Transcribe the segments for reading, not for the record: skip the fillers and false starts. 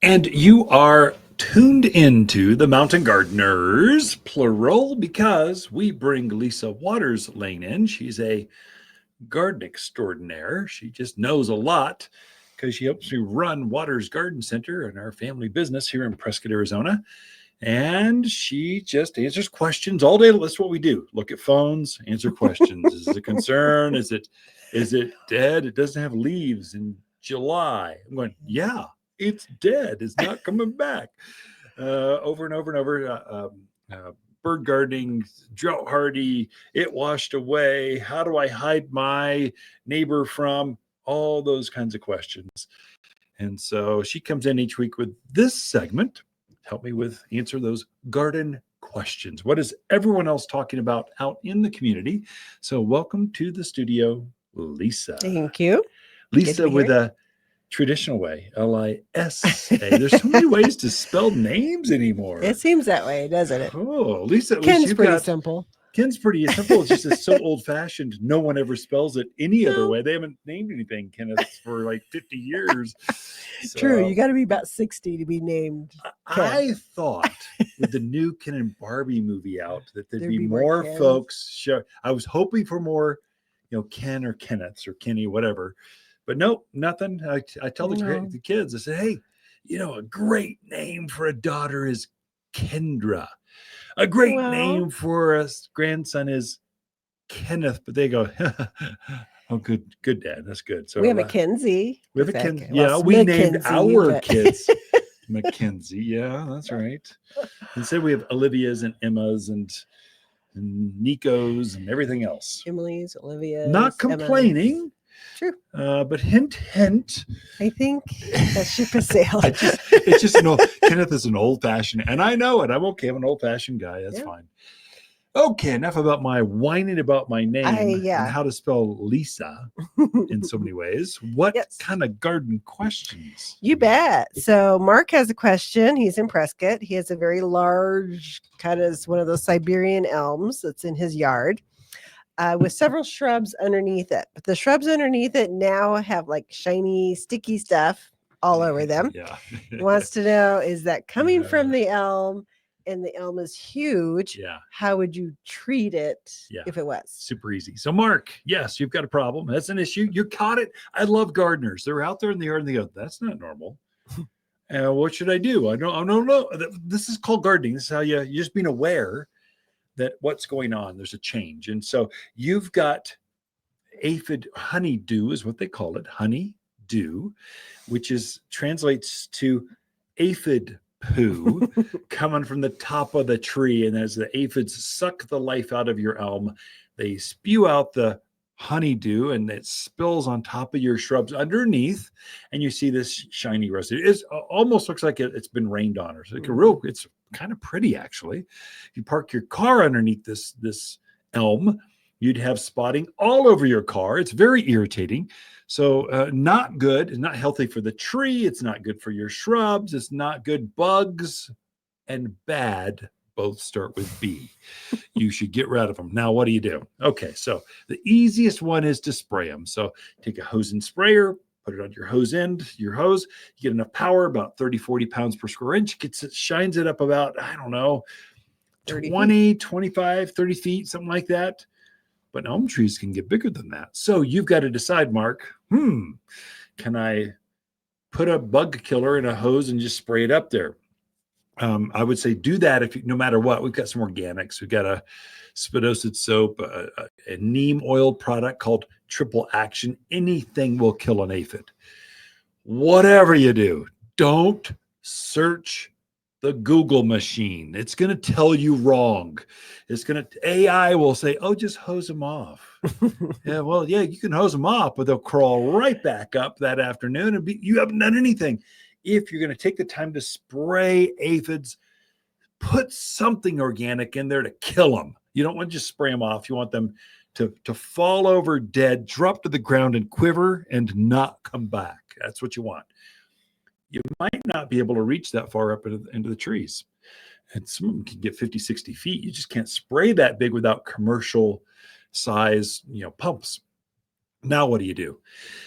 And you are tuned into the Mountain Gardeners, plural, because we bring Lisa Waters Lane in. She's a garden extraordinaire. She just knows a lot because she helps me run Waters Garden Center and our family business here in Prescott, Arizona. And she just answers questions all day. That's what we do. Look at phones, answer questions. Is it a concern? Is it dead? It doesn't have leaves in July. I'm going, yeah, it's dead. It's not coming back. Over and over and over. Bird gardening, drought hardy, it washed away. How do I hide my neighbor from? All those kinds of questions. And so she comes in each week with this segment. Help me with answer those garden questions. What is everyone else talking about out in the community? So welcome to the studio, Lisa. Thank you. Lisa with a traditional way, Lisa. There's so many ways to spell names anymore. It seems that way, doesn't it? Oh, Lisa, Ken's pretty simple. Ken's pretty simple. It's just so old-fashioned. No one ever spells it any other way. They haven't named anything Kenneth for like 50 years. So, true. You got to be about 60 to be named Ken. I thought with the new Ken and Barbie movie out that there'd be more folks. I was hoping for more, Ken or Kenneths or Kenny, whatever. But nope, nothing. I tell the kids, I say, hey, a great name for a daughter is Kendra. A great name for a grandson is Kenneth, but they go, oh, good, Dad. That's good. So we have Mackenzie. We have a Kenzie. Yeah, we named our kids Mackenzie. Yeah, that's right. Instead, we have Olivia's and Emma's and Nico's and everything else. Emily's, Olivia's. Not complaining. Emma's. True. But hint. I think that ship has sailed. It's just Kenneth is an old-fashioned, and I know it. I'm okay. I'm an old-fashioned guy. That's fine. Okay, enough about my whining about my name and how to spell Lisa in so many ways. What kind of garden questions? You bet. So Mark has a question. He's in Prescott. He has a very large, kind of one of those Siberian elms that's in his yard. With several shrubs underneath it. But the shrubs underneath it now have like shiny, sticky stuff all over them. Yeah. He wants to know, is that coming from the elm? And the elm is huge. Yeah. How would you treat it if it was? Super easy. So Mark, yes, you've got a problem. That's an issue. You caught it. I love gardeners. They're out there in the yard and they go, that's not normal. What should I do? I don't know. This is called gardening. This is how you're just being aware that what's going on, there's a change. And so you've got aphid honeydew is what they call it, honeydew, which translates to aphid poo coming from the top of the tree. And as the aphids suck the life out of your elm, they spew out the honeydew and it spills on top of your shrubs underneath. And you see this shiny residue. It almost looks like it's been rained on. Or it's kind of pretty, actually. If you park your car underneath this elm, you'd have spotting all over your car. It's very irritating. So not good. It's not healthy for the tree. It's not good for your shrubs. It's not good. Bugs and bad both start with B. You should get rid of them. Now, what do you do? Okay, so the easiest one is to spray them. So take a hose and sprayer, put it on your hose, you get enough power, about 30, 40 pounds per square inch, shines it up about, 20, 25, 30 feet, something like that. But elm trees can get bigger than that. So you've got to decide, Mark, can I put a bug killer in a hose and just spray it up there? I would say do that no matter what. We've got some organics. We've got a spinosad soap, a neem oil product called Triple Action. Anything will kill an aphid. Whatever you do, don't search the Google machine. It's going to tell you wrong. AI will say, oh, just hose them off. You can hose them off, but they'll crawl right back up that afternoon and you haven't done anything. If you're going to take the time to spray aphids, put something organic in there to kill them. You don't want to just spray them off. You want them to fall over dead, drop to the ground and quiver and not come back. That's what you want. You might not be able to reach that far up into the trees. And some of them can get 50, 60 feet. You just can't spray that big without commercial size, pumps. Now, what do you do?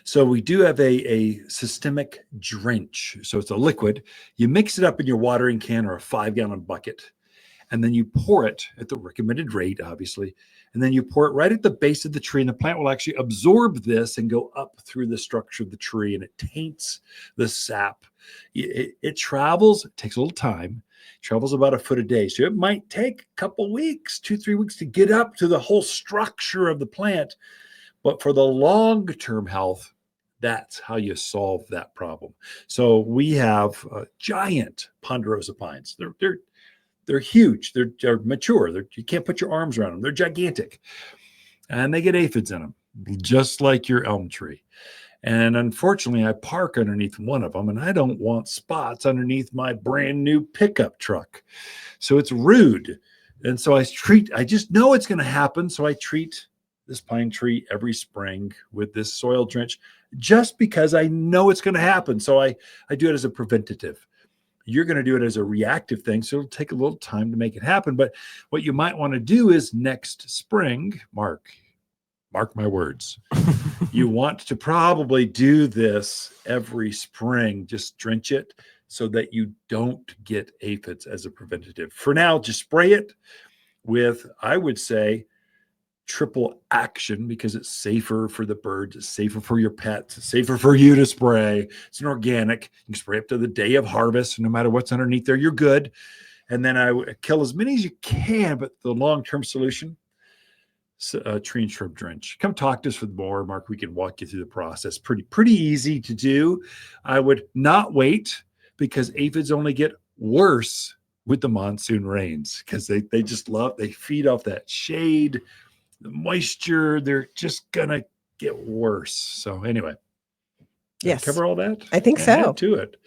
So we do have a systemic drench. So it's a liquid. You mix it up in your watering can or a 5-gallon bucket, and then you pour it at the recommended rate, obviously. And then you pour it right at the base of the tree, and the plant will actually absorb this and go up through the structure of the tree, and it taints the sap. It travels, it takes a little time, travels about a foot a day. So it might take a couple weeks, 2-3 weeks to get up to the whole structure of the plant. But for the long-term health, that's how you solve that problem. So we have giant ponderosa pines. They're huge. They're mature. You can't put your arms around them. They're gigantic, and they get aphids in them, just like your elm tree. And unfortunately, I park underneath one of them, and I don't want spots underneath my brand new pickup truck. So it's rude. And so I just know it's going to happen. So I treat this pine tree every spring with this soil drench just because I know it's going to happen. So I do it as a preventative. You're going to do it as a reactive thing. So it'll take a little time to make it happen. But what you might want to do is next spring, mark my words. You want to probably do this every spring. Just drench it so that you don't get aphids as a preventative. For now, just spray it with, I would say, triple action, because it's safer for the birds, it's safer for your pets, it's safer for you to spray. It's an organic. You can spray up to the day of harvest. No matter what's underneath there, you're good. And then I would kill as many as you can, but the long-term solution, tree and shrub drench. Come talk to us with more, Mark. We can walk you through the process. Pretty easy to do. I would not wait, because aphids only get worse with the monsoon rains, because they feed off that shade, the moisture. They're just gonna get worse. So anyway, Yes. cover all that. I think so. Add to it.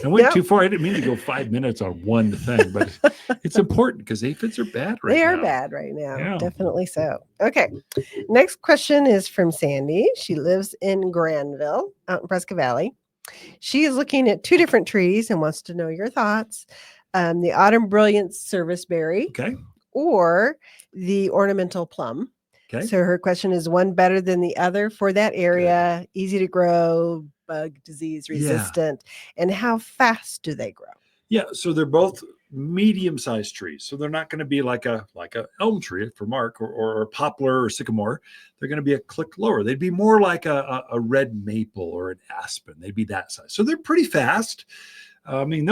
I went too far. I didn't mean to go 5 minutes on one thing, but it's important because aphids are bad right now. They are bad right now. Yeah. Definitely so. Okay. Next question is from Sandy. She lives in Granville, out in Prescott Valley. She is looking at 2 different trees and wants to know your thoughts. The Autumn Brilliance Serviceberry, Okay. or the Ornamental Plum. Okay. So her question is, one better than the other for that area, easy to grow, bug disease resistant, and how fast do they grow? Yeah, so they're both medium-sized trees. So they're not going to be like a elm tree for Mark, or a poplar or sycamore. They're going to be a click lower. They'd be more like a red maple or an aspen. They'd be that size. So they're pretty fast. I mean,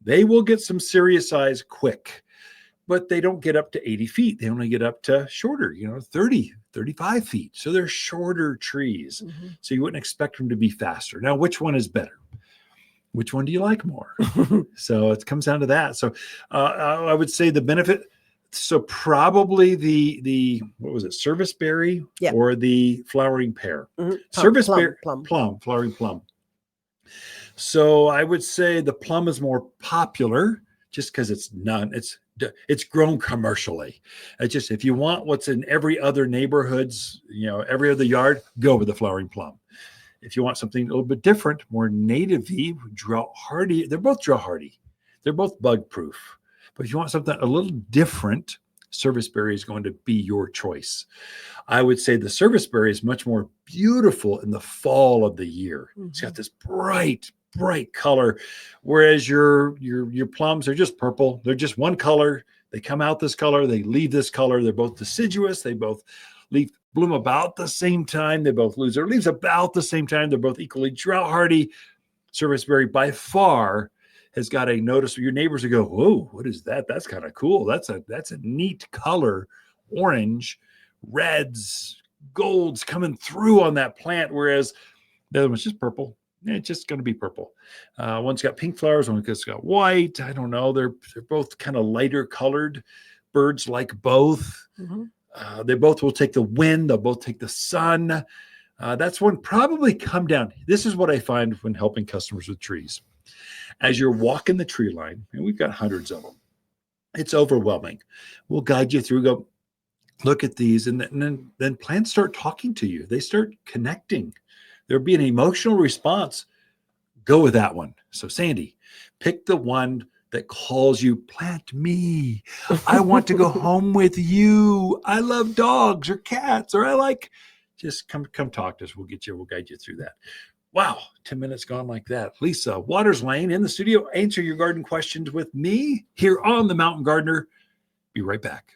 they will get some serious size quick, but they don't get up to 80 feet. They only get up to shorter, 30, 35 feet. So they're shorter trees. Mm-hmm. So you wouldn't expect them to be faster. Now, which one is better? Which one do you like more? So it comes down to that. So I would say the benefit. So probably the what was it? Serviceberry, or the flowering pear? Mm-hmm. Serviceberry, plum, flowering plum. So I would say the plum is more popular, just because it's grown commercially. It's just, if you want what's in every other neighborhood's, every other yard, go with the flowering plum. If you want something a little bit different, more native-y, drought hardy, they're both drought hardy. They're both bug proof. But if you want something a little different, Serviceberry is going to be your choice. I would say the Serviceberry is much more beautiful in the fall of the year. Mm-hmm. It's got this bright color, whereas your plums are just purple. They're just one color. They come out this color, they leave this color. They're both deciduous. They both bloom about the same time. They both lose their leaves about the same time. They're both equally drought hardy. Serviceberry by far has got a notice. Your neighbors will go, "Whoa, what is that? That's kind of cool. That's a neat color. Orange, reds, golds coming through on that plant." Whereas the other one's just purple. It's just going to be purple. One's got pink flowers. One's got white. I don't know. They're both kind of lighter colored. Birds like both. Mm-hmm. They both will take the wind. They'll both take the sun. That's one probably come down. This is what I find when helping customers with trees. As you're walking the tree line, and we've got hundreds of them, it's overwhelming. We'll guide you through, go, look at these, and then plants start talking to you. They start connecting. There'll be an emotional response. Go with that one. So Sandy, pick the one that calls you, plant me. I want to go home with you. I love dogs or cats, or I like just come talk to us. We'll guide you through that. Wow, 10 minutes gone like that. Lisa Waters Lane in the studio. Answer your garden questions with me here on The Mountain Gardener. Be right back.